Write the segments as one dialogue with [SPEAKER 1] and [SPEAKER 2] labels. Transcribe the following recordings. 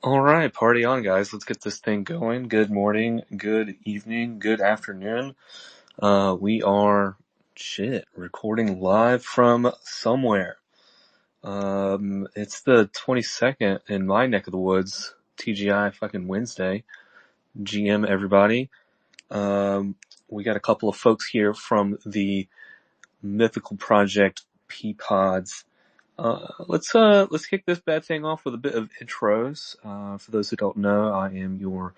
[SPEAKER 1] All right, party on, guys. Let's get this thing going. Good morning, good evening, good afternoon. We are, recording live from somewhere. It's the 22nd in my neck of the woods, TGI fucking Wednesday. GM, everybody. We got a couple of folks here from the mythical project Peapods. Let's kick this bad thing off with a bit of intros. For those who don't know, I am your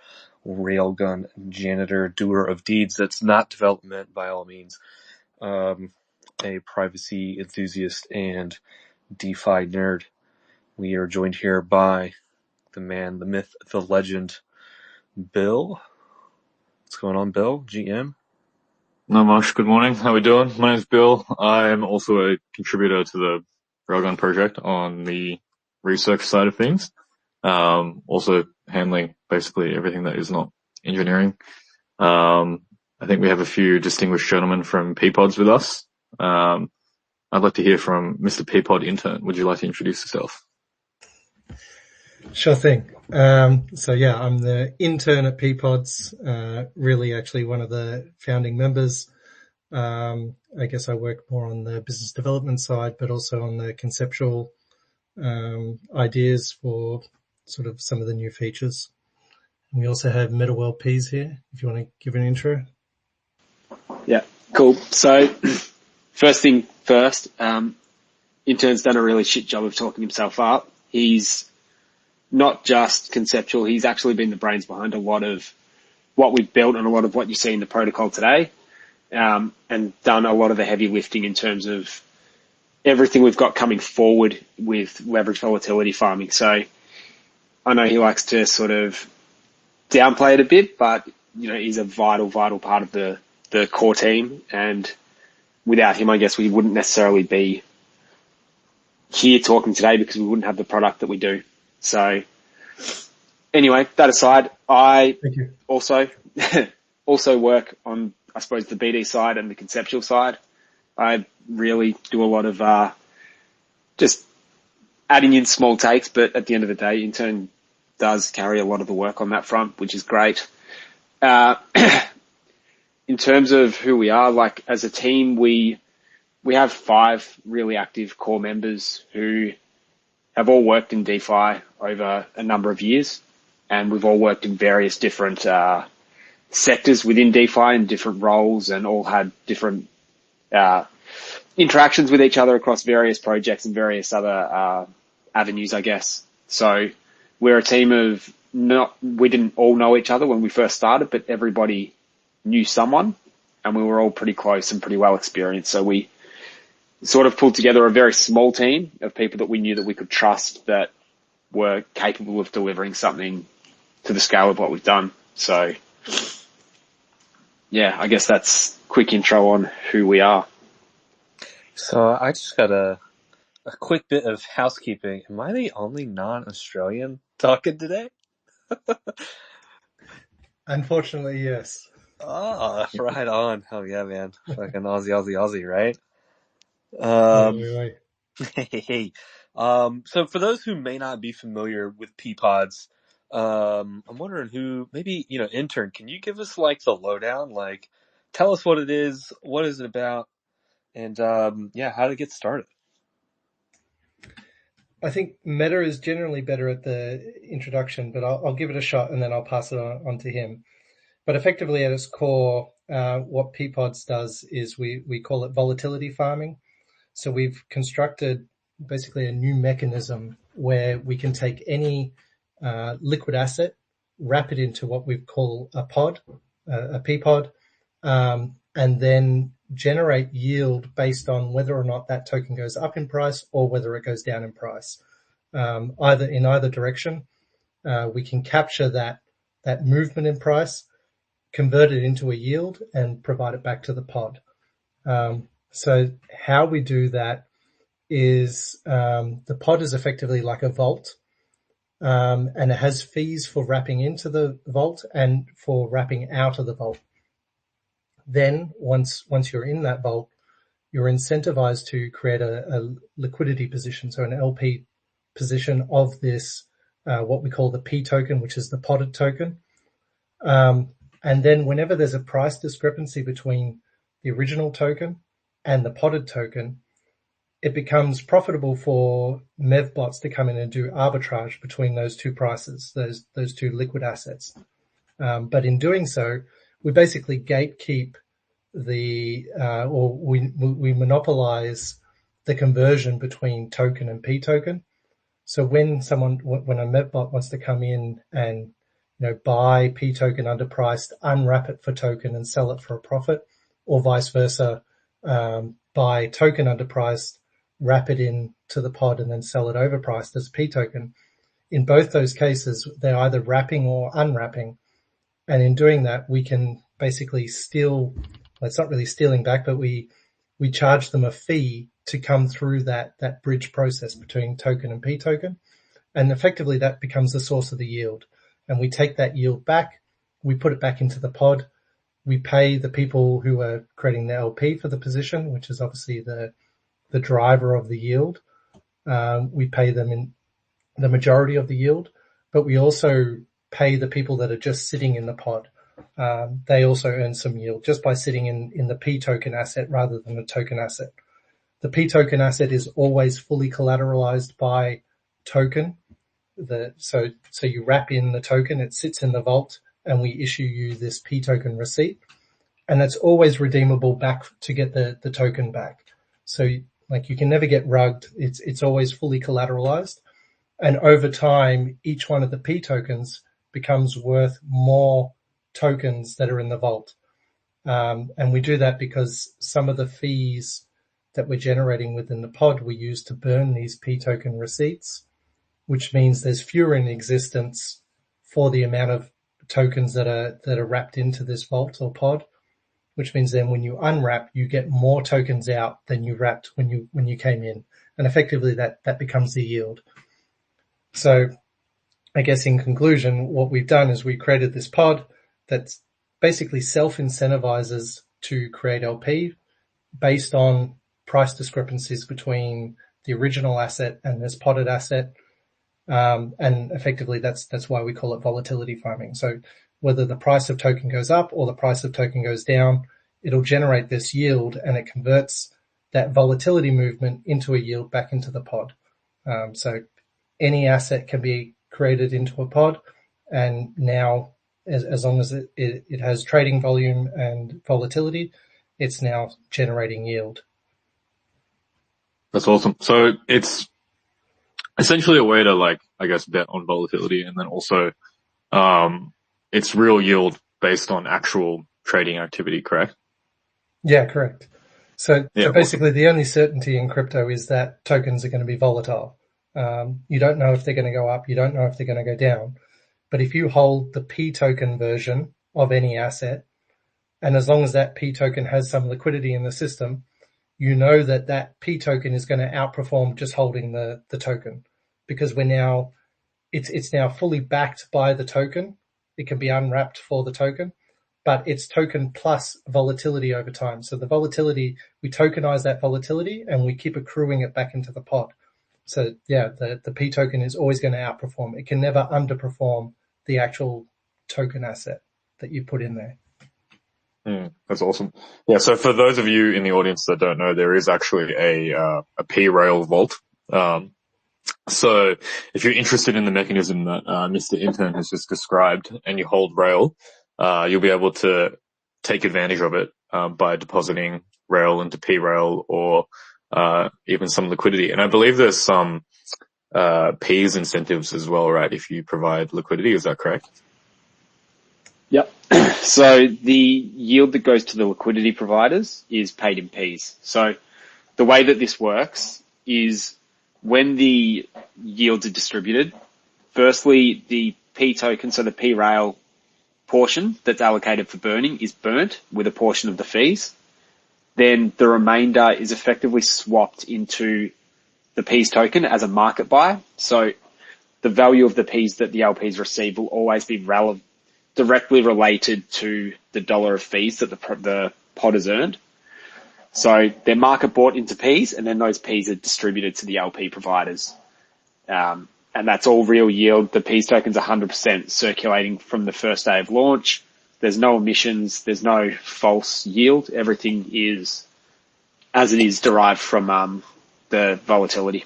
[SPEAKER 1] railgun janitor, doer of deeds. That's not development by all means. A privacy enthusiast and DeFi nerd. We are joined here by the man, the myth, the legend, Bill. What's going on, Bill? GM?
[SPEAKER 2] Not much. Good morning. How we doing? My name's Bill. I am also a contributor to the Railgun project on the research side of things. Also handling basically everything that is not engineering. I think we have a few distinguished gentlemen from Peapods with us. I'd like to hear from Mr. Peapod Intern. Would you like to introduce yourself?
[SPEAKER 3] Sure thing. I'm the intern at Peapods, really actually one of the founding members. I guess I work more on the business development side, but also on the conceptual ideas for sort of some of the new features. And we also have Metalworld Peas here, if you want to give an intro.
[SPEAKER 4] Yeah, cool. So first thing first, Intern's done a really shit job of talking himself up. He's not just conceptual, he's actually been the brains behind a lot of what we've built and a lot of what you see in the protocol today, and done a lot of the heavy lifting in terms of everything we've got coming forward with leveraged volatility farming. So I know he likes to sort of downplay it a bit, but he's a vital part of the core team, and without him, I guess we wouldn't necessarily be here talking today because we wouldn't have the product that we do. So anyway, that aside, I also work on, I suppose, the BD side and the conceptual side. I really do a lot of just adding in small takes, but at the end of the day, Intern does carry a lot of the work on that front, which is great. In terms of who we are, like as a team, we have 5 really active core members who have all worked in DeFi over a number of years, and we've all worked in various different sectors within DeFi and different roles, and all had different interactions with each other across various projects and various other avenues, I guess. So we're a team of we didn't all know each other when we first started, but everybody knew someone, and we were all pretty close and pretty well experienced. So we sort of pulled together a very small team of people that we knew that we could trust, that were capable of delivering something to the scale of what we've done. So yeah, I guess that's a quick intro on who we are.
[SPEAKER 1] So I just got a quick bit of housekeeping. Am I the only non-Australian talking today?
[SPEAKER 3] Unfortunately, yes.
[SPEAKER 1] Oh, right on. Oh yeah, man. Fucking Aussie, right? Hey. So for those who may not be familiar with Peapods, I'm wondering who, maybe, Intern, can you give us like the lowdown? Like, tell us what it is, what is it about, and how to get started.
[SPEAKER 3] I think Meta is generally better at the introduction, but I'll give it a shot and then I'll pass it on to him. But effectively at its core, what Peapods does is we call it volatility farming. So we've constructed basically a new mechanism where we can take any liquid asset, wrap it into what we call a pod, a Peapod, and then generate yield based on whether or not that token goes up in price or whether it goes down in price. Either direction, we can capture that movement in price, convert it into a yield, and provide it back to the pod. So how we do that is the pod is effectively like a vault, and it has fees for wrapping into the vault and for wrapping out of the vault. Then once you're in that vault, you're incentivized to create a liquidity position, so an LP position of this what we call the P token, which is the podded token. And then whenever there's a price discrepancy between the original token and the podded token, it becomes profitable for mevbots to come in and do arbitrage between those two prices, those two liquid assets. But in doing so, we basically gatekeep or we monopolize the conversion between token and P token. So when a mevbot wants to come in and buy P token underpriced, unwrap it for token and sell it for a profit, or vice versa, buy token underpriced, wrap it into the pod and then sell it overpriced as P token. In both those cases, they're either wrapping or unwrapping. And in doing that, we can basically steal, well, it's not really stealing back, but we charge them a fee to come through that bridge process between token and P token. And effectively that becomes the source of the yield. And we take that yield back, we put it back into the pod, we pay the people who are creating the LP for the position, which is obviously the driver of the yield. We pay them in the majority of the yield, but we also pay the people that are just sitting in the pod. They also earn some yield just by sitting in the P token asset rather than the token asset. The P token asset is always fully collateralized by token. So you wrap in the token, it sits in the vault, and we issue you this P token receipt, and that's always redeemable back to get the token back. So you can never get rugged. It's always fully collateralized. And over time, each one of the P tokens becomes worth more tokens that are in the vault. And we do that because some of the fees that we're generating within the pod, we use to burn these P token receipts, which means there's fewer in existence for the amount of tokens that are wrapped into this vault or pod, which means then when you unwrap, you get more tokens out than you wrapped when you came in. And effectively that becomes the yield. So I guess in conclusion, what we've done is we created this pod that's basically self-incentivizes to create LP based on price discrepancies between the original asset and this podded asset. And effectively that's why we call it volatility farming. So whether the price of token goes up or the price of token goes down, it'll generate this yield and it converts that volatility movement into a yield back into the pod. So any asset can be created into a pod, and now as long as it has trading volume and volatility, it's now generating yield.
[SPEAKER 2] That's awesome. So it's essentially a way to bet on volatility, and then also it's real yield based on actual trading activity, correct?
[SPEAKER 3] Yeah, correct. So basically
[SPEAKER 2] awesome.
[SPEAKER 3] The only certainty in crypto is that tokens are going to be volatile. You don't know if they're going to go up. You don't know if they're going to go down. But if you hold the P token version of any asset, and as long as that P token has some liquidity in the system, you know that P token is going to outperform just holding the token, because it's now fully backed by the token. It can be unwrapped for the token, but it's token plus volatility over time. So the volatility, we tokenize that volatility and we keep accruing it back into the pod. So yeah, the P token is always going to outperform. It can never underperform the actual token asset that you put in there.
[SPEAKER 2] That's awesome. Yeah. So for those of you in the audience that don't know, there is actually a P-Rail vault. So if you're interested in the mechanism that Mr. Intern has just described and you hold Rail, you'll be able to take advantage of it by depositing Rail into P-Rail or even some liquidity. And I believe there's some P's incentives as well, right, if you provide liquidity. Is that correct?
[SPEAKER 4] Yep. So the yield that goes to the liquidity providers is paid in P's. So the way that this works is when the yields are distributed, firstly, the P token, so the P-Rail portion that's allocated for burning is burnt with a portion of the fees. Then the remainder is effectively swapped into the P's token as a market buy. So the value of the P's that the LPs receive will always be directly related to the dollar of fees that the pod has earned. So they're market bought into P's, and then those P's are distributed to the LP providers, and that's all real yield. The Peas token's 100% circulating from the first day of launch. There's no emissions. There's no false yield. Everything is as it is derived from the volatility.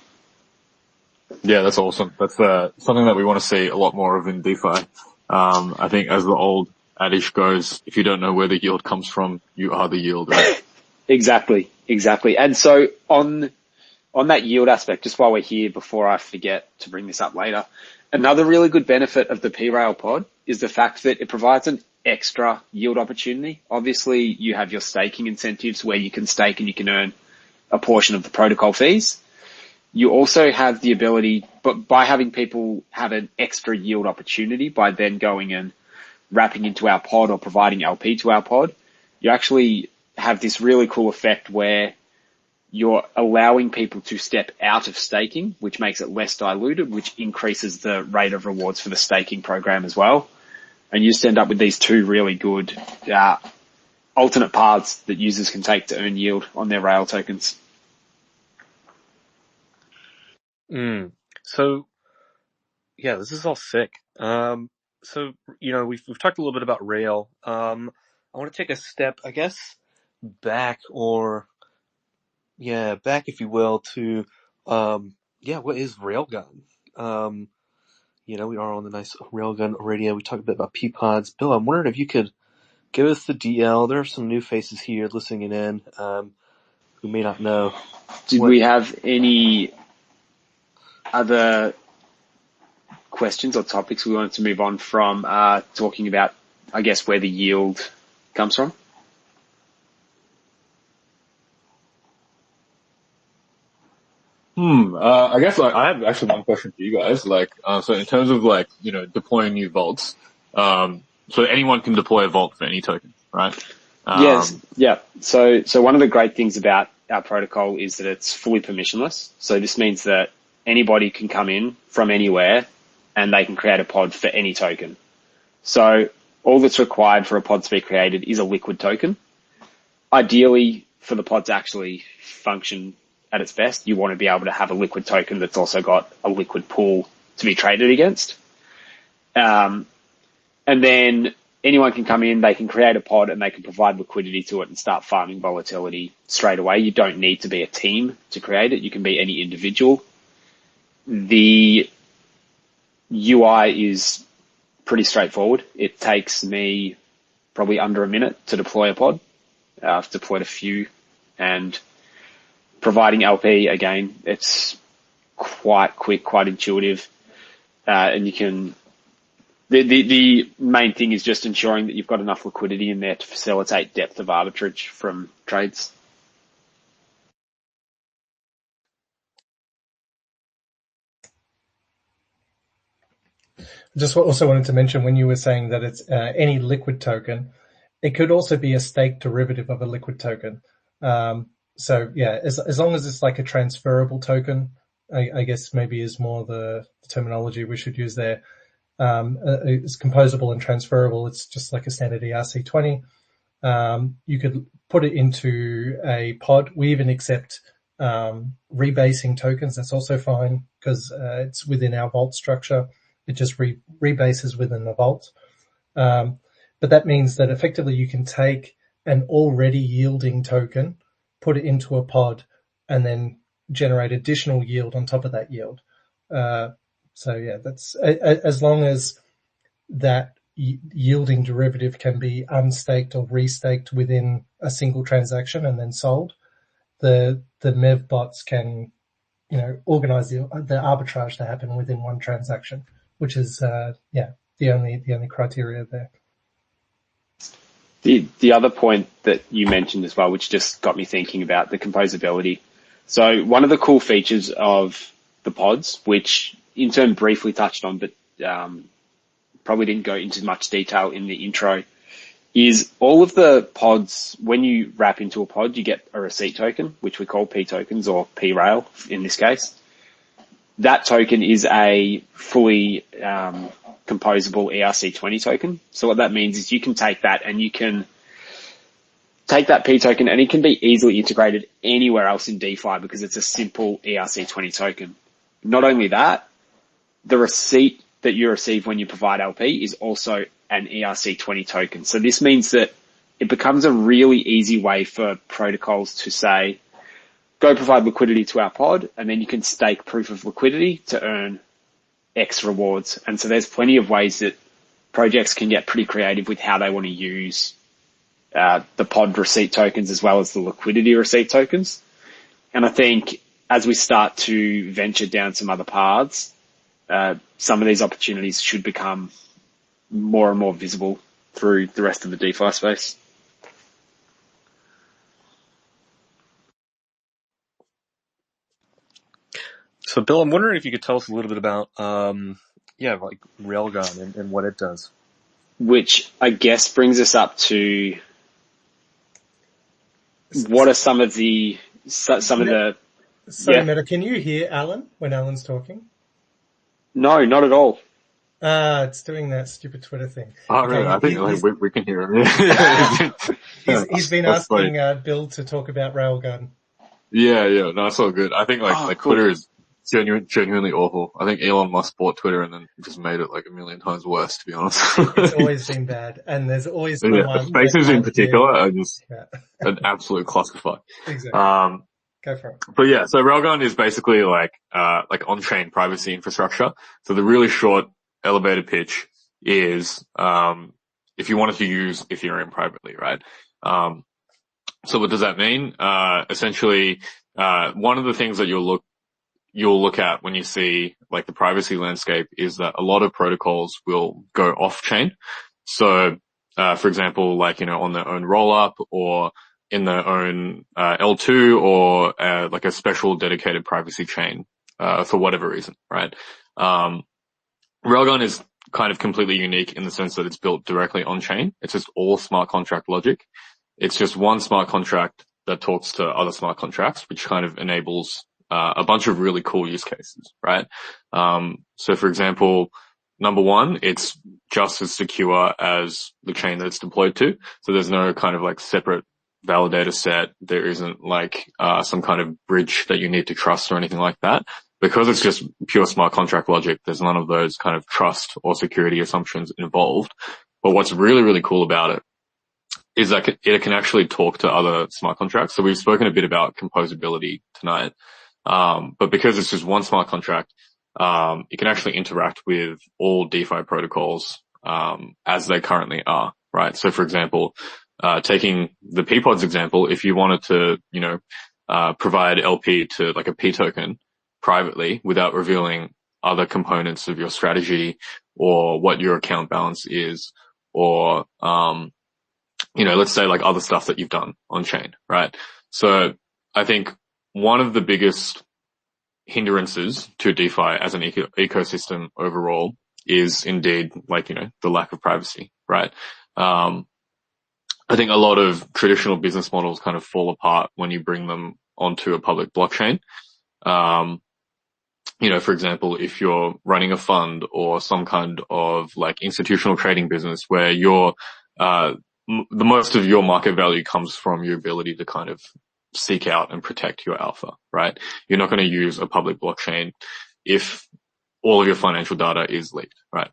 [SPEAKER 2] Yeah, that's awesome. That's something that we want to see a lot more of in DeFi. I think as the old adage goes, if you don't know where the yield comes from, you are the yield, right?
[SPEAKER 4] Exactly. And so on that yield aspect, just while we're here, before I forget to bring this up later, another really good benefit of the P-Rail pod is the fact that it provides an extra yield opportunity. Obviously, you have your staking incentives where you can stake and you can earn a portion of the protocol fees. You also have the ability, but by having people have an extra yield opportunity by then going and wrapping into our pod or providing LP to our pod, you actually have this really cool effect where you're allowing people to step out of staking, which makes it less diluted, which increases the rate of rewards for the staking program as well. And you just end up with these two really good alternate paths that users can take to earn yield on their Rail tokens.
[SPEAKER 1] So, yeah, this is all sick. So, we've talked a little bit about Rail. I want to take a step, I guess, back, if you will, to, what is Railgun? We are on the nice Railgun radio. We talked a bit about Peapods. Bill, I'm wondering if you could give us the DL. There are some new faces here listening in, who may not know.
[SPEAKER 4] Did we have any other questions or topics we wanted to move on from talking about, I guess, where the yield comes from?
[SPEAKER 2] I guess I have actually one question for you guys. So in terms of deploying new vaults, so anyone can deploy a vault for any token, right?
[SPEAKER 4] Yes. Yeah. So one of the great things about our protocol is that it's fully permissionless. So this means that anybody can come in from anywhere and they can create a pod for any token. So all that's required for a pod to be created is a liquid token. Ideally, for the pod to actually function at its best, you want to be able to have a liquid token that's also got a liquid pool to be traded against. And then anyone can come in, they can create a pod and they can provide liquidity to it and start farming volatility straight away. You don't need to be a team to create it. You can be any individual. The UI is pretty straightforward. It takes me probably under a minute to deploy a pod. I've deployed a few, and providing LP, again, it's quite quick, quite intuitive. And you can, the main thing is just ensuring that you've got enough liquidity in there to facilitate depth of arbitrage from trades.
[SPEAKER 3] Just also wanted to mention, when you were saying that it's any liquid token, it could also be a stake derivative of a liquid token. So yeah, as long as it's like a transferable token, I guess maybe is more the terminology we should use there. It's composable and transferable. It's just like a standard ERC20. You could put it into a pod. We even accept rebasing tokens. That's also fine because it's within our vault structure. It just rebases within the vault. But that means that effectively you can take an already yielding token, put it into a pod, and then generate additional yield on top of that yield. So yeah, that's as long as that yielding derivative can be unstaked or restaked within a single transaction and then sold, the MEV bots can, organize the arbitrage to happen within one transaction, which is the only criteria there.
[SPEAKER 4] The other point that you mentioned as well, which just got me thinking about the composability. So one of the cool features of the pods, which Intern briefly touched on, but probably didn't go into much detail in the intro, is all of the pods, when you wrap into a pod, you get a receipt token, which we call P tokens or P-Rail in this case. That token is a fully composable ERC20 token. So what that means is you can take that and you can take that P token and it can be easily integrated anywhere else in DeFi because it's a simple ERC20 token. Not only that, the receipt that you receive when you provide LP is also an ERC20 token. So this means that it becomes a really easy way for protocols to say, go provide liquidity to our pod, and then you can stake proof of liquidity to earn X rewards. And so there's plenty of ways that projects can get pretty creative with how they want to use the pod receipt tokens as well as the liquidity receipt tokens. And I think as we start to venture down some other paths, some of these opportunities should become more and more visible through the rest of the DeFi space.
[SPEAKER 1] So, Bill, I'm wondering if you could tell us a little bit about, like Railgun and what it does.
[SPEAKER 4] Which I guess brings us up to what are some of the.
[SPEAKER 3] Sorry, Meta, can you hear Alan when Alan's talking?
[SPEAKER 4] No, not at all.
[SPEAKER 3] It's doing that stupid Twitter thing.
[SPEAKER 2] Oh, really? I think we can hear him.
[SPEAKER 3] He's been asking Bill to talk about Railgun.
[SPEAKER 2] Yeah. No, it's all good. I think cool. Twitter is genuinely awful. I think Elon Musk bought Twitter and then just made it like a million times worse, to be honest.
[SPEAKER 3] It's always been bad. And there's always someone.
[SPEAKER 2] Spaces in particular are just an absolute clusterfuck.
[SPEAKER 3] Exactly. Go for it.
[SPEAKER 2] But yeah, so Railgun is basically like on-chain privacy infrastructure. So the really short elevator pitch is, if you wanted to use Ethereum privately, right? So what does that mean? Essentially, one of the things that you'll look at when you see like the privacy landscape is that a lot of protocols will go off-chain. So, for example, like, on their own rollup or in their own L2 or like a special dedicated privacy chain for whatever reason, right? Railgun is kind of completely unique in the sense that it's built directly on chain. It's just all smart contract logic. It's just one smart contract that talks to other smart contracts, which kind of enables a bunch of really cool use cases, right? So for example, number one, it's just as secure as the chain that it's deployed to. So there's no kind of like separate validator set. There isn't like some kind of bridge that you need to trust or anything like that. Because it's just pure smart contract logic, there's none of those kind of trust or security assumptions involved. But what's really, really cool about it is that it can actually talk to other smart contracts. So we've spoken a bit about composability tonight. But because it's just one smart contract, it can actually interact with all DeFi protocols, as they currently are, right? So for example, taking the Peapods example, if you wanted to, provide LP to like a P token privately without revealing other components of your strategy or what your account balance is or, let's say like other stuff that you've done on chain, right? So I think one of the biggest hindrances to DeFi as an ecosystem overall is indeed like, the lack of privacy, right? I think a lot of traditional business models kind of fall apart when you bring them onto a public blockchain. For example, if you're running a fund or some kind of like institutional trading business where the most of your market value comes from your ability to kind of seek out and protect your alpha, right? You're not going to use a public blockchain if all of your financial data is leaked, right?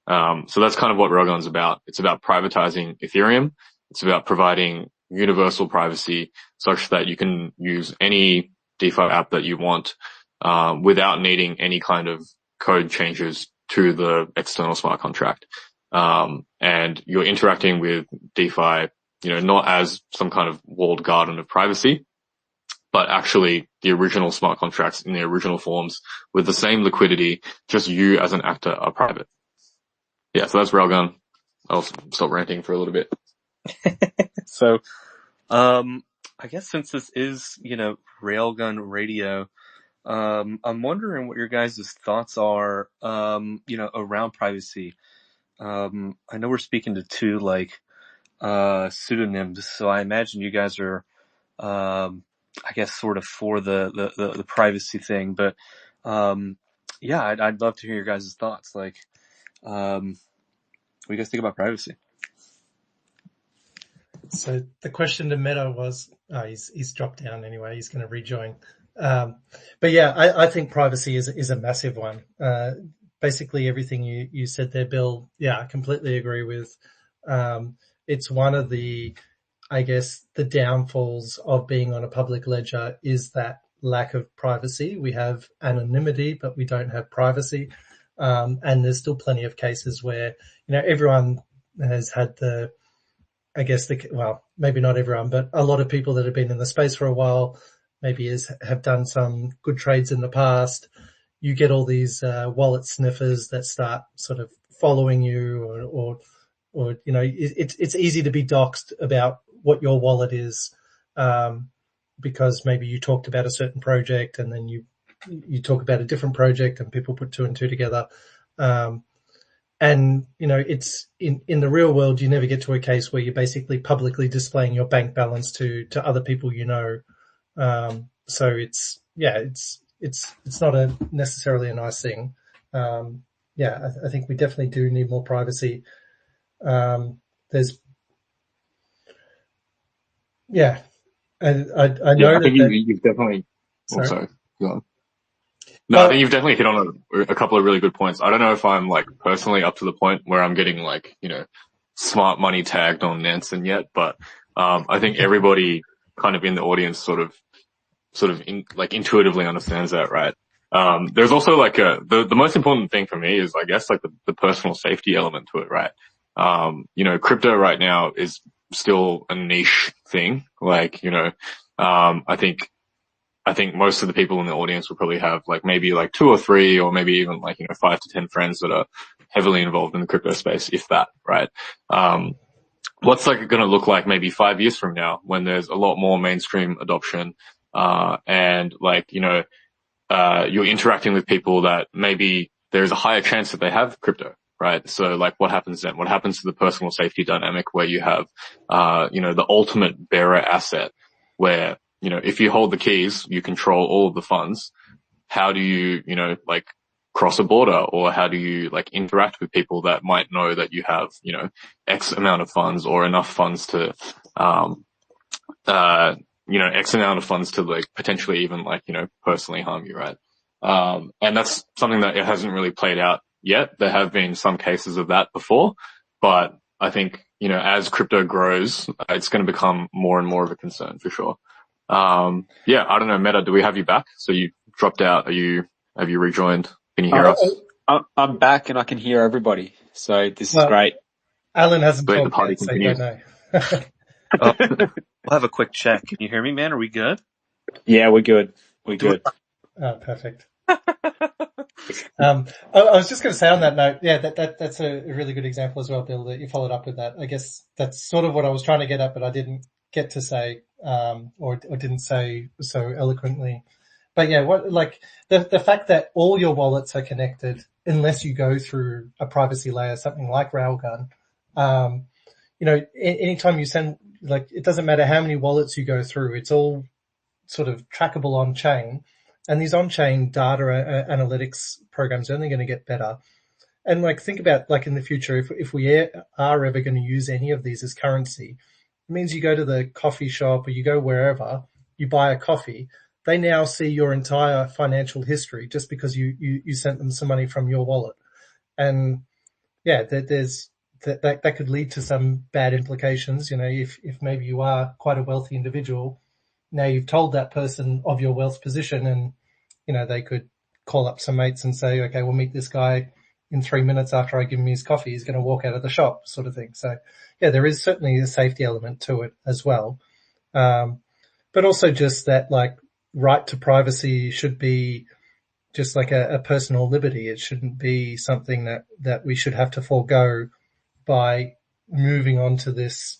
[SPEAKER 2] So that's kind of what Railgun's about. It's about privatizing Ethereum. It's about providing universal privacy such that you can use any DeFi app that you want, without needing any kind of code changes to the external smart contract. And you're interacting with DeFi, not as some kind of walled garden of privacy, but actually the original smart contracts in their original forms with the same liquidity, just you as an actor are private. Yeah, so that's Railgun. I'll stop ranting for a little bit.
[SPEAKER 1] So, I guess since this is, Railgun Radio, I'm wondering what your guys' thoughts are, around privacy. I know we're speaking to two pseudonyms, so I imagine you guys are, I guess sort of for the privacy thing, but, I'd love to hear your guys' thoughts. Like, what do you guys think about privacy?
[SPEAKER 3] So the question to Meta was, he's dropped down anyway. He's going to rejoin. But yeah, I think privacy is a massive one. basically everything you said there, Bill. Yeah, I completely agree with. It's one of the, I guess, the downfalls of being on a public ledger is that lack of privacy. We have anonymity, but we don't have privacy. And there's still plenty of cases where, everyone has had well, maybe not everyone, but a lot of people that have been in the space for a while, maybe have done some good trades in the past. You get all these wallet sniffers that start sort of following you, or it's easy to be doxxed about what your wallet is, because maybe you talked about a certain project and then you talk about a different project and people put two and two together. And, it's in the real world, you never get to a case where you're basically publicly displaying your bank balance to other people, so it's not necessarily a nice thing. I think we definitely do need more privacy. I know
[SPEAKER 2] I think you've definitely.
[SPEAKER 3] Sorry.
[SPEAKER 2] Also, go on. No, I think you've definitely hit on a couple of really good points. I don't know if I'm personally up to the point where I'm getting smart money tagged on Nansen yet, but I think everybody kind of in the audience sort of intuitively understands that, right? There's also the most important thing for me is I guess the personal safety element to it, right? Crypto right now is still a niche thing. I think most of the people in the audience will probably have maybe 2 or 3 or maybe even 5 to 10 friends that are heavily involved in the crypto space, if that, right? What's going to look like maybe 5 years from now when there's a lot more mainstream adoption, and you're interacting with people that maybe there's a higher chance that they have crypto, right? So what happens then? What happens to the personal safety dynamic where you have, the ultimate bearer asset where, if you hold the keys, you control all of the funds. How do you, cross a border, or how do you interact with people that might know that you have, X amount of funds or enough funds to, X amount of funds to potentially even personally harm you, right? And that's something that it hasn't really played out yet. There have been some cases of that before, but I think, as crypto grows, it's going to become more and more of a concern for sure. I don't know, Meta, do we have you back? So you dropped out. Have you rejoined? Can you hear us?
[SPEAKER 4] I'm back and I can hear everybody. So this is great.
[SPEAKER 3] Alan hasn't
[SPEAKER 2] Great,
[SPEAKER 3] talked
[SPEAKER 2] the party
[SPEAKER 3] yet, so you
[SPEAKER 2] continues.
[SPEAKER 3] don't know.
[SPEAKER 1] We'll have a quick check. Can you hear me, man? Are we good?
[SPEAKER 4] Yeah, we're good. We're good.
[SPEAKER 3] Oh, perfect. I was just going to say on that note, that's a really good example as well, Bill, that you followed up with that. I guess that's sort of what I was trying to get at, but I didn't get to say, or didn't say so eloquently. But the fact that all your wallets are connected, unless you go through a privacy layer, something like Railgun, anytime you send, it doesn't matter how many wallets you go through, it's all sort of trackable on chain. And these on-chain data analytics programs are only going to get better. And think about in the future, if we are ever going to use any of these as currency, it means you go to the coffee shop or you go wherever, you buy a coffee. They now see your entire financial history just because you sent them some money from your wallet. And that could lead to some bad implications. If maybe you are quite a wealthy individual, now you've told that person of your wealth position, and, they could call up some mates and say, okay, we'll meet this guy in 3 minutes after I give him his coffee. He's going to walk out of the shop, sort of thing. So there is certainly a safety element to it as well. But also just that right to privacy should be just a personal liberty. It shouldn't be something that we should have to forego by moving on to this,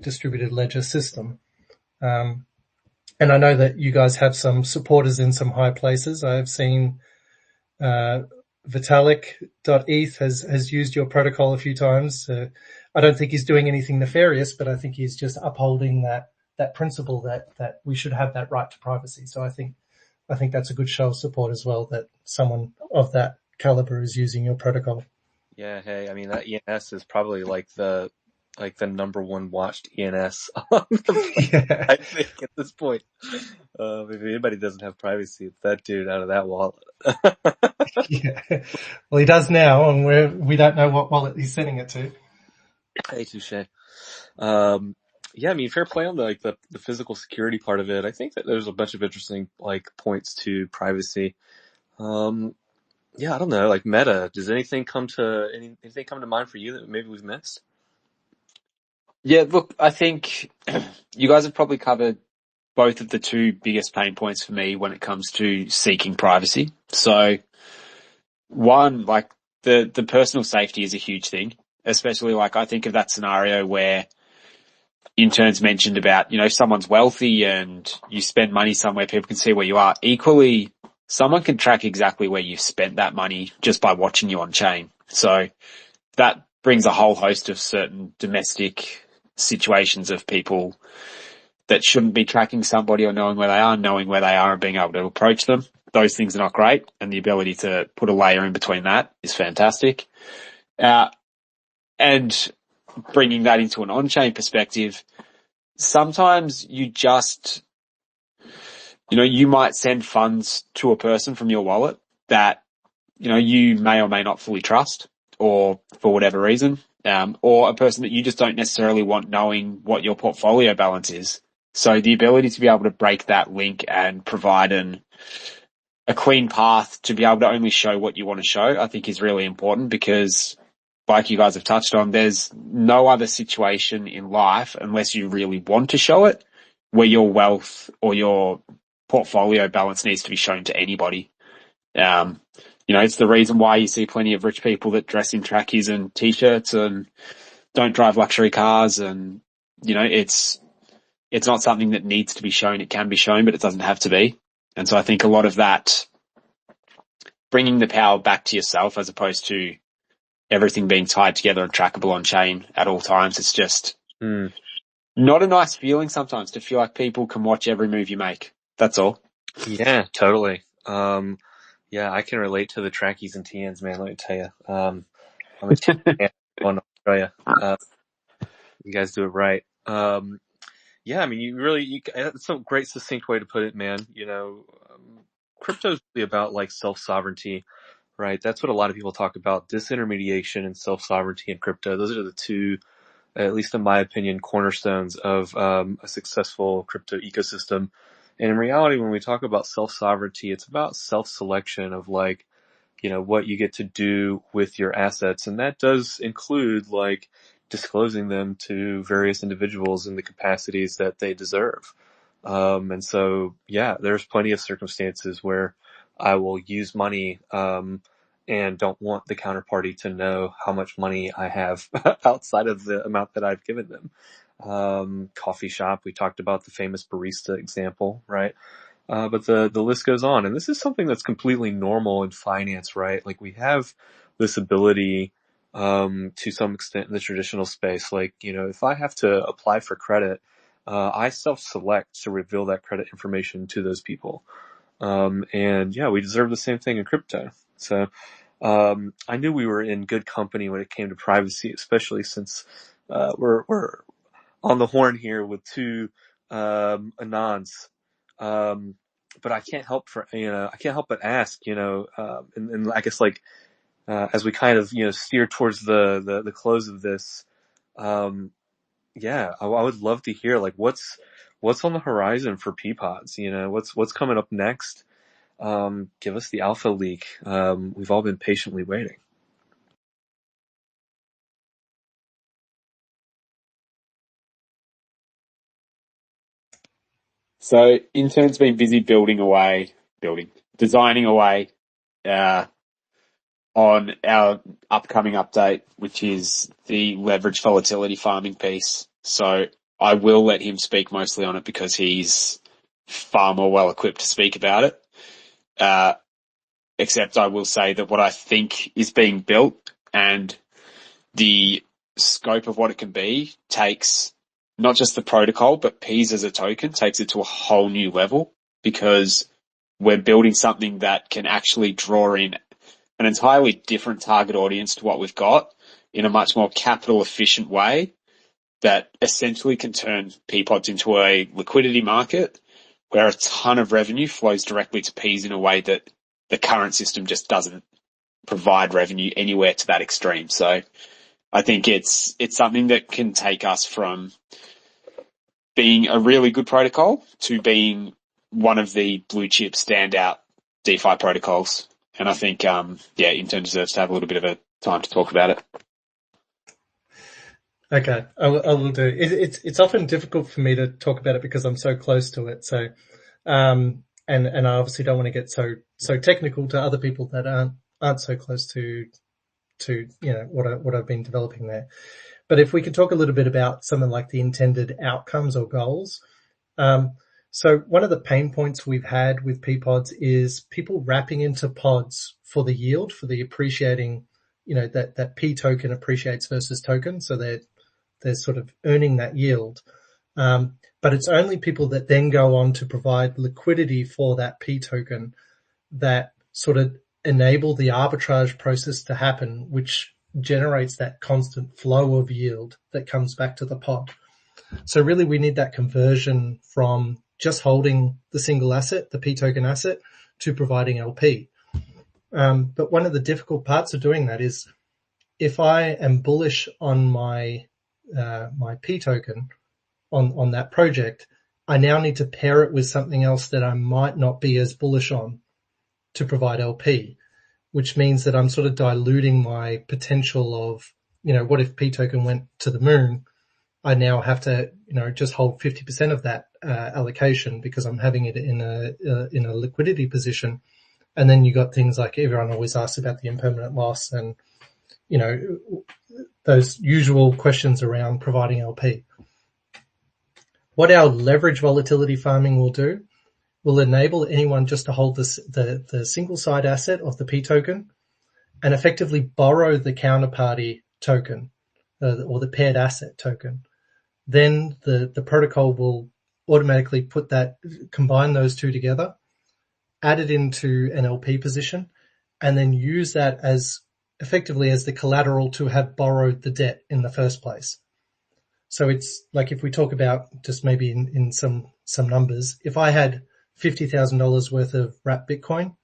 [SPEAKER 3] distributed ledger system. And I know that you guys have some supporters in some high places. I have seen, Vitalik.eth has used your protocol a few times. I don't think he's doing anything nefarious, but I think he's just upholding that principle that we should have that right to privacy. So I think that's a good show of support as well, that someone of that caliber is using your protocol.
[SPEAKER 1] Yeah. Hey, I mean, that ENS is probably the number one watched ENS on the planet, I think, at this point. If anybody doesn't have privacy, it's that dude out of that wallet.
[SPEAKER 3] Yeah. Well, he does now, and we don't know what wallet he's sending it to.
[SPEAKER 1] Hey, touche. Yeah, I mean, fair play on the physical security part of it. I think that there's a bunch of interesting points to privacy. Yeah, I don't know, like Meta. Does anything come to mind for you that maybe we've missed?
[SPEAKER 4] Yeah, look, I think you guys have probably covered both of the two biggest pain points for me when it comes to seeking privacy. So one, the personal safety is a huge thing, especially I think of that scenario where interns mentioned about, someone's wealthy and you spend money somewhere, people can see where you are. Equally, someone can track exactly where you've spent that money just by watching you on chain. So that brings a whole host of certain domestic situations of people that shouldn't be tracking somebody or knowing where they are and being able to approach them. Those things are not great, and the ability to put a layer in between that is fantastic. And bringing that into an on-chain perspective, sometimes you might send funds to a person from your wallet that, you may or may not fully trust, or for whatever reason, or a person that you just don't necessarily want knowing what your portfolio balance is. So the ability to be able to break that link and provide a clean path to be able to only show what you want to show, I think is really important, because like you guys have touched on, there's no other situation in life, unless you really want to show it, where your wealth or your portfolio balance needs to be shown to anybody. It's the reason why you see plenty of rich people that dress in trackies and t-shirts and don't drive luxury cars. And, it's not something that needs to be shown. It can be shown, but it doesn't have to be. And so I think a lot of that, bringing the power back to yourself as opposed to everything being tied together and trackable on chain at all times, it's just not a nice feeling sometimes to feel like people can watch every move you make. That's all.
[SPEAKER 1] Yeah, totally. Yeah, I can relate to the trackies and TNs, man. Let me tell you. I'm a TN on Australia. You guys do it right. Yeah, I mean, that's a great succinct way to put it, man. Crypto's really about self-sovereignty, right? That's what a lot of people talk about, disintermediation and self-sovereignty in crypto. Those are the two, at least in my opinion, cornerstones of a successful crypto ecosystem. And in reality, when we talk about self-sovereignty, it's about self-selection of what you get to do with your assets. And that does include disclosing them to various individuals in the capacities that they deserve. And so, yeah, there's plenty of circumstances where I will use money, and don't want the counterparty to know how much money I have outside of the amount that I've given them. Coffee shop, we talked about the famous barista example, right? But the list goes on, and this is something that's completely normal in finance, right? We have this ability, to some extent in the traditional space. If I have to apply for credit, I self-select to reveal that credit information to those people. And yeah, we deserve the same thing in crypto. So, I knew we were in good company when it came to privacy, especially since, we're on the horn here with two, Anons. But I can't help but ask, and I guess as we kind of, steer towards the close of this, yeah, I would love to hear what's on the horizon for Peapods. What's coming up next. Give us the alpha leak. We've all been patiently waiting.
[SPEAKER 4] So Intern's been busy designing away, on our upcoming update, which is the leveraged volatility farming piece. So I will let him speak mostly on it because he's far more well equipped to speak about it. Except I will say that what I think is being built and the scope of what it can be takes not just the protocol, but Peas as a token takes it to a whole new level, because we're building something that can actually draw in an entirely different target audience to what we've got in a much more capital efficient way that essentially can turn Peapods into a liquidity market where a ton of revenue flows directly to Peas in a way that the current system just doesn't provide revenue anywhere to that extreme. So I think it's something that can take us from being a really good protocol to being one of the blue chip standout DeFi protocols. And I think, Intern deserves to have a little bit of a time to talk about it.
[SPEAKER 3] Okay, I will do. It's often difficult for me to talk about it because I'm so close to it. So, and I obviously don't want to get so technical to other people that aren't so close to what I've been developing there. But if we could talk a little bit about something like the intended outcomes or goals. So one of the pain points we've had with Peapods is people wrapping into pods for the yield, for the appreciating, that P token appreciates versus token. So they're sort of earning that yield. But it's only people that then go on to provide liquidity for that P token that sort of enable the arbitrage process to happen, which generates that constant flow of yield that comes back to the pod. So really we need that conversion from just holding the single asset, the P token asset, to providing LP. But one of the difficult parts of doing that is if I am bullish on my P token on that project, I now need to pair it with something else that I might not be as bullish on to provide LP, which means that I'm sort of diluting my potential of, what if P token went to the moon? I now have to, just hold 50% of that allocation because I'm having it in a liquidity position. And then you got things like everyone always asks about the impermanent loss and, those usual questions around providing LP. What our leverage volatility farming will do will enable anyone just to hold the single side asset of the P token and effectively borrow the counterparty token or the paired asset token. Then the protocol will automatically combine those two together, add it into an LP position, and then use that as effectively as the collateral to have borrowed the debt in the first place. So it's like if we talk about just maybe in some numbers, if I had $50,000 worth of wrapped Bitcoin,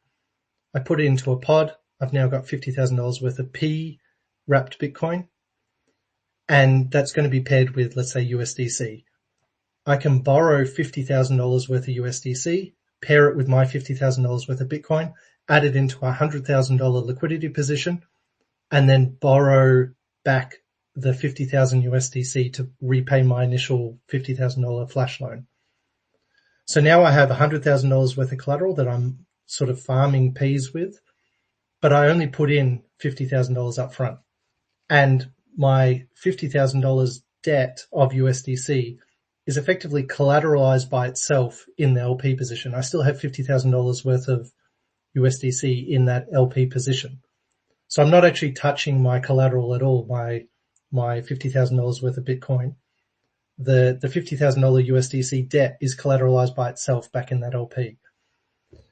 [SPEAKER 3] I put it into a pod. I've now got $50,000 worth of P wrapped Bitcoin, and that's going to be paired with, let's say, USDC. I can borrow $50,000 worth of USDC, pair it with my $50,000 worth of Bitcoin, add it into a $100,000 liquidity position, and then borrow back the 50,000 USDC to repay my initial $50,000 flash loan. So now I have $100,000 worth of collateral that I'm sort of farming P's with, but I only put in $50,000 up front. And my $50,000 debt of USDC is effectively collateralized by itself in the LP position. I still have $50,000 worth of USDC in that LP position. So I'm not actually touching my collateral at all, my $50,000 worth of Bitcoin. The $50,000 USDC debt is collateralized by itself back in that LP,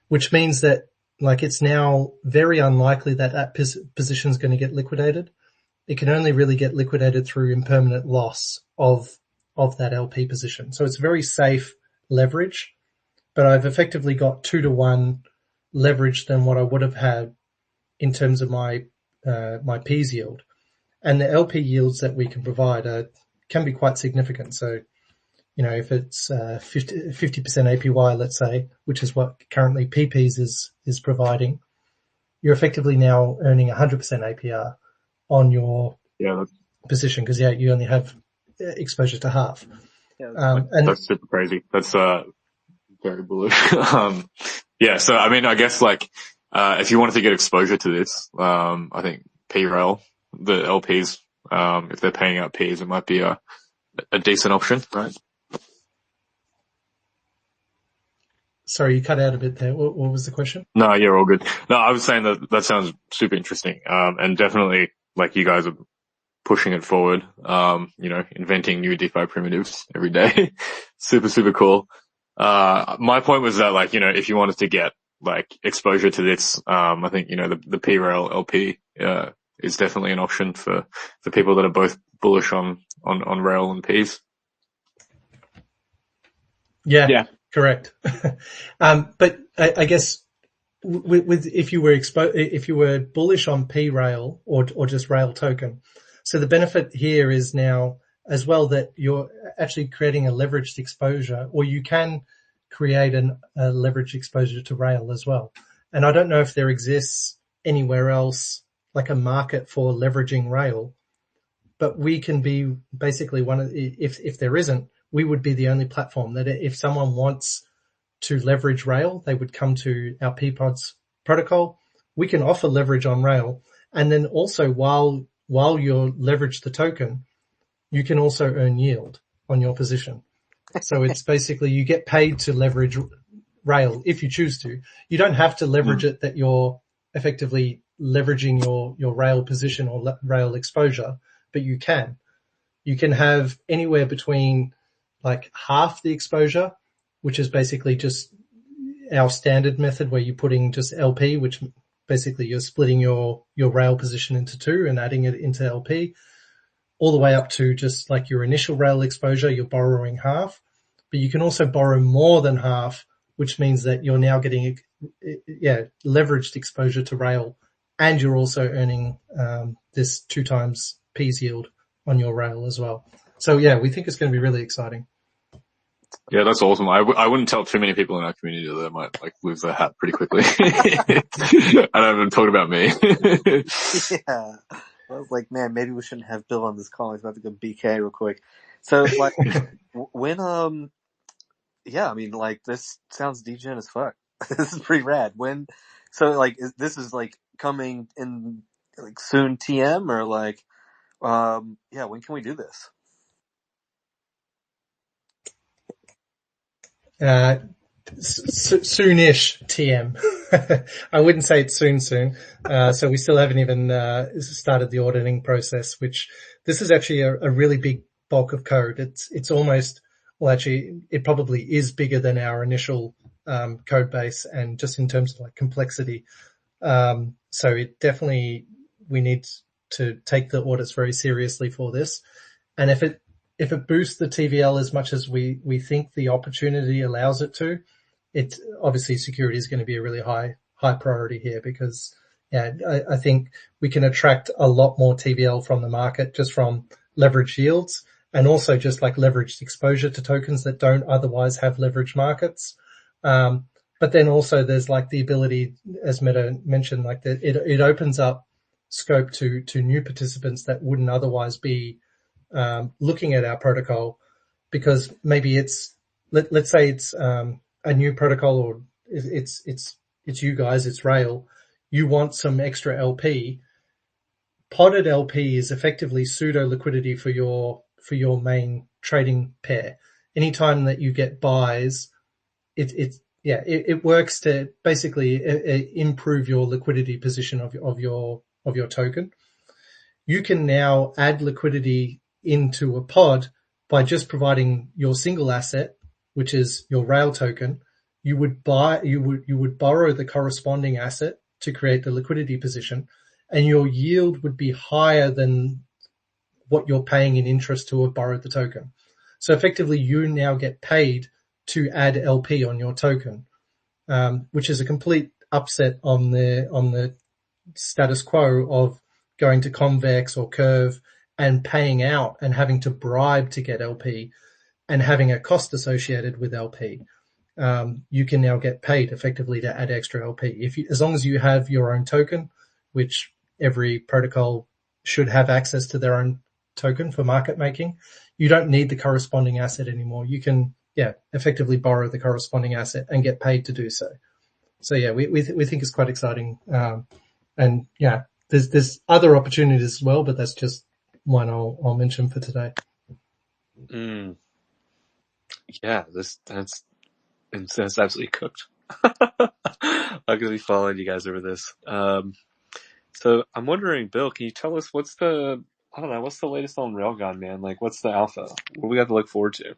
[SPEAKER 3] which means that it's now very unlikely that position is going to get liquidated. It can only really get liquidated through impermanent loss of that LP position. So it's very safe leverage, but I've effectively got 2-to-1 leverage than what I would have had in terms of my P's yield. And the LP yields that we can provide can be quite significant. So, if it's 50% APY, let's say, which is what currently PPs is providing, you're effectively now earning 100% APR on your position because you only have exposure to half.
[SPEAKER 2] And that's super crazy. That's very bullish. So I mean, I guess if you wanted to get exposure to this, I think PREL, the LPs, if they're paying out Ps, it might be a decent option, right?
[SPEAKER 3] Sorry, you cut out a bit there. What was the question?
[SPEAKER 2] No, you're all good. No, I was saying that sounds super interesting. And definitely you guys are pushing it forward, inventing new DeFi primitives every day. Super, super cool. My point was that if you wanted to get exposure to this, I think, the PREL LP, is definitely an option for people that are both bullish on rail and Ps.
[SPEAKER 3] Yeah. Correct. But I guess if you were bullish on P-Rail or just Rail token, so the benefit here is now as well that you're actually creating a leveraged exposure, or you can create a leveraged exposure to Rail as well. And I don't know if there exists anywhere else like a market for leveraging Rail, but we can be basically if there isn't, we would be the only platform that if someone wants to leverage Rail, they would come to our Peapods protocol. We can offer leverage on Rail. And then also while you leverage the token, you can also earn yield on your position. So it's basically you get paid to leverage Rail if you choose to. You don't have to leverage it that you're effectively leveraging your Rail position or Rail exposure, but you can. You can have anywhere between like half the exposure, which is basically just our standard method where you're putting just LP, which basically you're splitting your Rail position into two and adding it into LP, all the way up to just like your initial Rail exposure, you're borrowing half. But you can also borrow more than half, which means that you're now getting, leveraged exposure to Rail, and you're also earning this 2 times P's yield on your Rail as well. So yeah, we think it's going to be really exciting.
[SPEAKER 2] Yeah, that's awesome. I wouldn't tell too many people in our community that they might like lose their hat pretty quickly. I don't even talk about me.
[SPEAKER 1] Yeah. I was like, man, maybe we shouldn't have Bill on this call. He's about to go BK real quick. So like, when, yeah, I mean, like this sounds degen as fuck. This is pretty rad. So like, this is like coming in like soon TM or like, yeah, when can we do this?
[SPEAKER 3] Soonish TM. I wouldn't say it's soon. So we still haven't even started the auditing process, which this is actually a really big bulk of code. It's almost, well, actually, it probably is bigger than our initial code base, and just in terms of like complexity. So it definitely, we need to take the audits very seriously for this. And if it boosts the TVL as much as we think the opportunity allows it to, it obviously security is going to be a really high priority here, because yeah, I think we can attract a lot more TVL from the market just from leverage yields, and also just like leveraged exposure to tokens that don't otherwise have leverage markets. But then also there's like the ability, as Meta mentioned, like that it opens up scope to new participants that wouldn't otherwise be looking at our protocol, because maybe let's say it's a new protocol, or it's you guys, it's Rail. You want some extra LP. Podded LP is effectively pseudo liquidity for your main trading pair. Anytime that you get buys, it works to basically improve your liquidity position of your token. You can now add liquidity into a pod by just providing your single asset, which is your Rail token. You would borrow the corresponding asset to create the liquidity position, and your yield would be higher than what you're paying in interest to have borrowed the token. So effectively you now get paid to add LP on your token, which is a complete upset on the status quo of going to Convex or Curve and paying out and having to bribe to get LP and having a cost associated with LP. You can now get paid effectively to add extra LP. As long as you have your own token, which every protocol should have access to their own token for market making, you don't need the corresponding asset anymore. You can, effectively borrow the corresponding asset and get paid to do so. So yeah, we think it's quite exciting. And yeah, there's other opportunities as well, but that's just one I'll mention for today.
[SPEAKER 1] Yeah, that's absolutely cooked. I'm gonna be following you guys over this. So I'm wondering, Bill, can you tell us what's the latest on Railgun, man? Like, what's the alpha? What do we got to look forward to?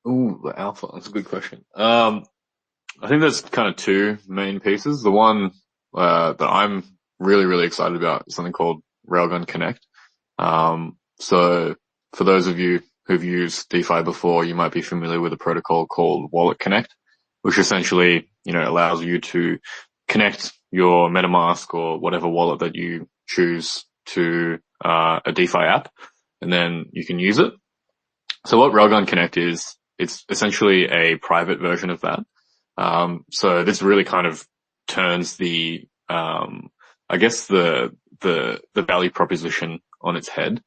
[SPEAKER 2] Ooh, the alpha. That's a good question. I think there's kind of two main pieces. The one that I'm really, really excited about is something called Railgun Connect. So for those of you who've used DeFi before, you might be familiar with a protocol called Wallet Connect, which essentially, allows you to connect your MetaMask or whatever wallet that you choose to a DeFi app, and then you can use it. So what Railgun Connect is, it's essentially a private version of that. So this really kind of turns the value proposition on its head.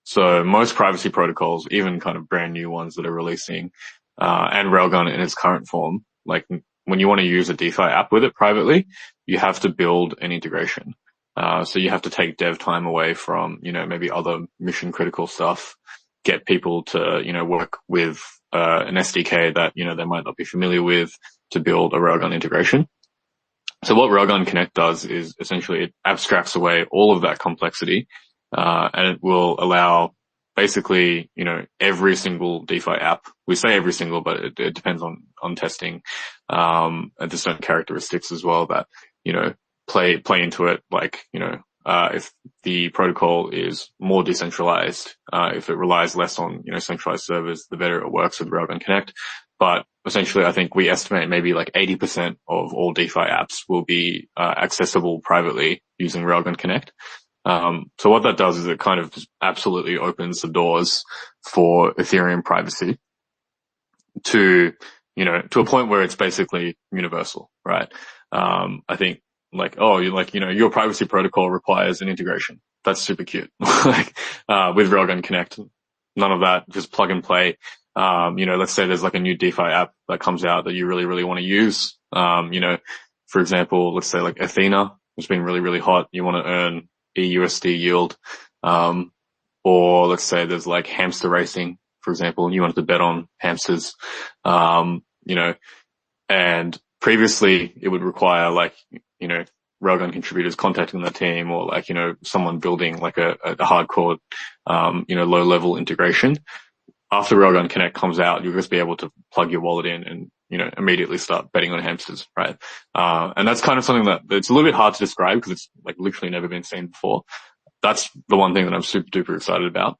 [SPEAKER 2] So most privacy protocols, even kind of brand new ones that are releasing, and Railgun in its current form, like when you want to use a DeFi app with it privately, you have to build an integration. So you have to take dev time away from, maybe other mission critical stuff, get people to, work with, an SDK that, they might not be familiar with to build a Railgun integration. So what Railgun Connect does is essentially it abstracts away all of that complexity, and it will allow basically, every single DeFi app. We say every single, but it depends on testing, and there's certain characteristics as well that, play into it. Like, if the protocol is more decentralized, if it relies less on, centralized servers, the better it works with Railgun Connect. But essentially, I think we estimate maybe like 80% of all DeFi apps will be accessible privately using Railgun Connect. So what that does is it kind of just absolutely opens the doors for Ethereum privacy to a point where it's basically universal, right? I think your privacy protocol requires an integration. That's super cute. With Railgun Connect, none of that, just plug and play. Let's say there's like a new DeFi app that comes out that you really, really want to use. For example, let's say like Athena has been really, really hot. You want to earn EUSD yield. Or let's say there's like hamster racing, for example, and you wanted to bet on hamsters. And previously it would require Railgun contributors contacting the team or someone building like a hardcore, low level integration. After Railgun Connect comes out, you'll just be able to plug your wallet in and, immediately start betting on hamsters, right? And that's kind of something that it's a little bit hard to describe because it's like literally never been seen before. That's the one thing that I'm super duper excited about.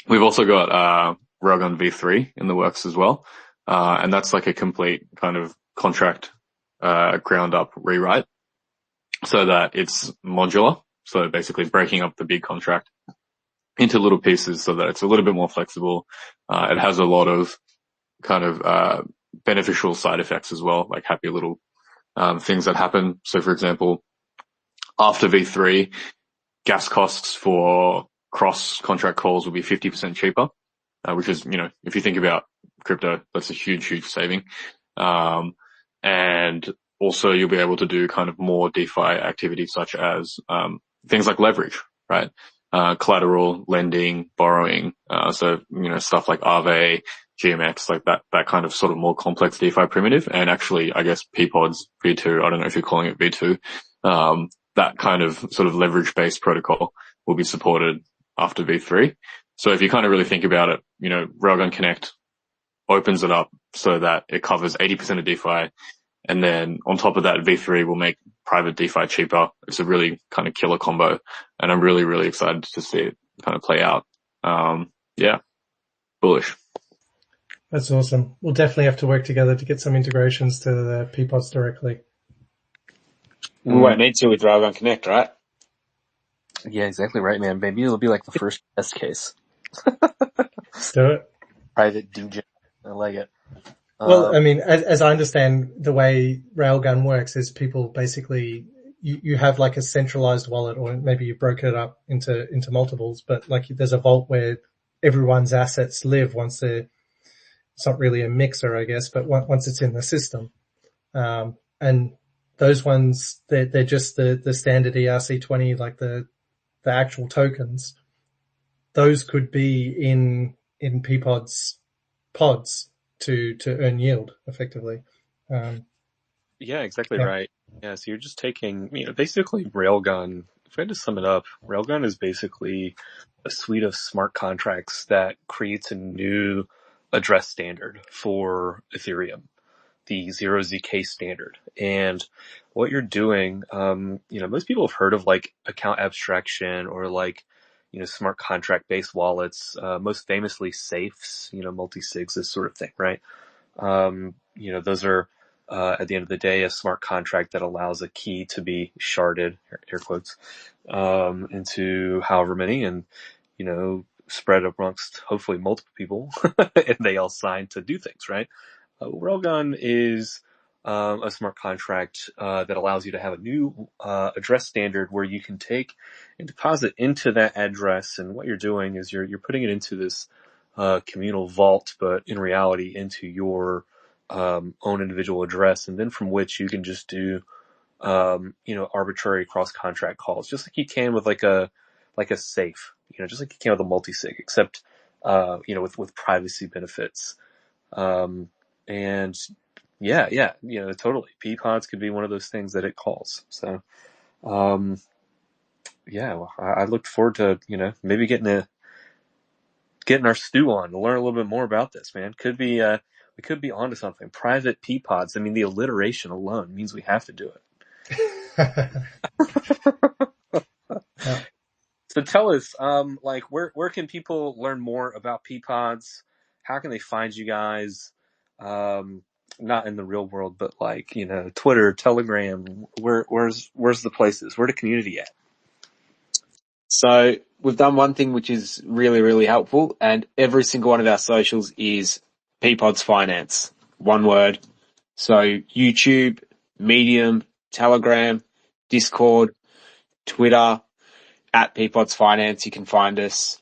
[SPEAKER 2] We've also got, Railgun V3 in the works as well. And that's like a complete kind of contract, ground up rewrite so that it's modular. So basically breaking up the big contract into little pieces so that it's a little bit more flexible. It has a lot of kind of, beneficial side effects as well, like happy little, things that happen. So for example, after V3, gas costs for cross contract calls will be 50% cheaper, which is, if you think about crypto, that's a huge, huge saving. And also you'll be able to do kind of more DeFi activities such as, things like leverage, right? Collateral, lending, borrowing, so, stuff like Aave, GMX, like that kind of sort of more complex DeFi primitive. And actually, I guess Peapods V2, I don't know if you're calling it V2, that kind of sort of leverage based protocol will be supported after V3. So if you kind of really think about it, Railgun Connect opens it up so that it covers 80% of DeFi. And then on top of that, V3 will make private DeFi cheaper. It's a really kind of killer combo. And I'm really, really excited to see it kind of play out. Bullish.
[SPEAKER 3] That's awesome. We'll definitely have to work together to get some integrations to the Peapods directly.
[SPEAKER 4] We won't need to with Railgun Connect, right?
[SPEAKER 1] Yeah, exactly right, man. Maybe it'll be like the first test case.
[SPEAKER 3] Let's do it.
[SPEAKER 1] Private DJ. I like it.
[SPEAKER 3] Well, I mean, as I understand the way Railgun works is people basically, you have like a centralized wallet or maybe you broke it up into multiples, but like there's a vault where everyone's assets live once it's not really a mixer, I guess, but once it's in the system. And those ones, they're just the standard ERC20, like the actual tokens. Those could be in Peapod's pods to earn yield effectively.
[SPEAKER 1] Yeah, exactly right. Yeah, so you're just taking, basically Railgun, if I had to sum it up, Railgun is basically a suite of smart contracts that creates a new address standard for Ethereum, the 0ZK standard. And what you're doing, most people have heard of like account abstraction or like, smart contract based wallets, most famously safes, multi-sigs, this sort of thing, right? Those are, at the end of the day, a smart contract that allows a key to be sharded, air quotes, into however many, and, spread amongst hopefully multiple people, and they all sign to do things, right? Railgun is a smart contract that allows you to have a new address standard where you can take and deposit into that address, and what you're doing is you're putting it into this communal vault, but in reality into your own individual address, and then from which you can just do arbitrary cross contract calls, just like you can with like a safe, just like you can with a multi-sig, except with privacy benefits. And yeah, totally. Peapods could be one of those things that it calls. So, well, I look forward to, maybe getting our stew on to learn a little bit more about this, man. Could be, we could be onto something. Private Peapods. I mean, the alliteration alone means we have to do it.
[SPEAKER 3] Yeah.
[SPEAKER 1] So tell us, where can people learn more about Peapods? How can they find you guys? Not in the real world, but Twitter, Telegram. Where's the places? Where the community at?
[SPEAKER 4] So we've done one thing which is really, really helpful, and every single one of our socials is Peapods Finance. One word. So YouTube, Medium, Telegram, Discord, Twitter, at Peapods Finance, you can find us.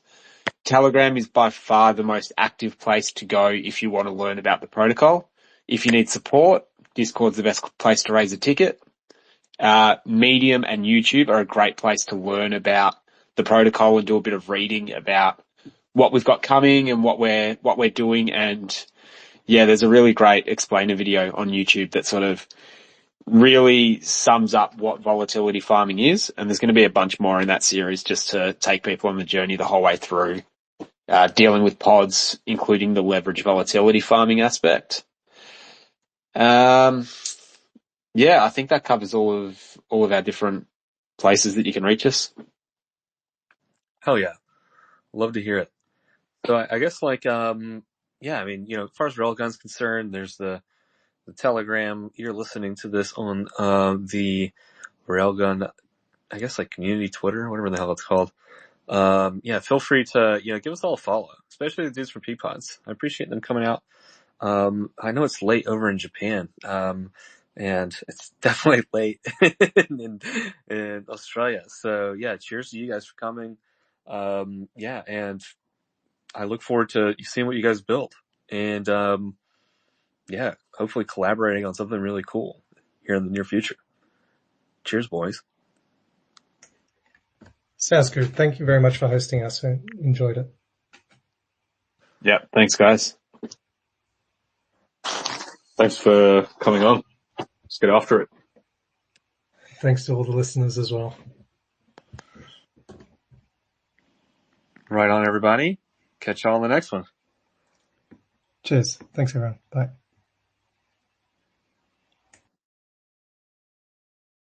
[SPEAKER 4] Telegram is by far the most active place to go if you want to learn about the protocol. If you need support, Discord's the best place to raise a ticket. Medium and YouTube are a great place to learn about the protocol and do a bit of reading about what we've got coming and what we're doing. And yeah, there's a really great explainer video on YouTube that sort of really sums up what volatility farming is. And there's going to be a bunch more in that series just to take people on the journey the whole way through, dealing with pods, including the leveraged volatility farming aspect. Yeah, I think that covers all of our different places that you can reach us.
[SPEAKER 1] Hell yeah. Love to hear it. So I guess as far as Railgun's concerned, there's the Telegram. You're listening to this on the Railgun, I guess community Twitter, whatever the hell it's called. Feel free to give us all a follow, especially the dudes from Peapods. I appreciate them coming out. I know it's late over in Japan, and it's definitely late in Australia. So yeah, cheers to you guys for coming. And I look forward to seeing what you guys build, and hopefully collaborating on something really cool here in the near future. Cheers, boys.
[SPEAKER 3] Sounds good. Thank you very much for hosting us. I enjoyed it.
[SPEAKER 2] Yeah, thanks guys. Thanks for coming on. Let's get after it.
[SPEAKER 3] Thanks to all the listeners as well.
[SPEAKER 1] Right on, everybody. Catch y'all on the next one.
[SPEAKER 3] Cheers. Thanks, everyone. Bye.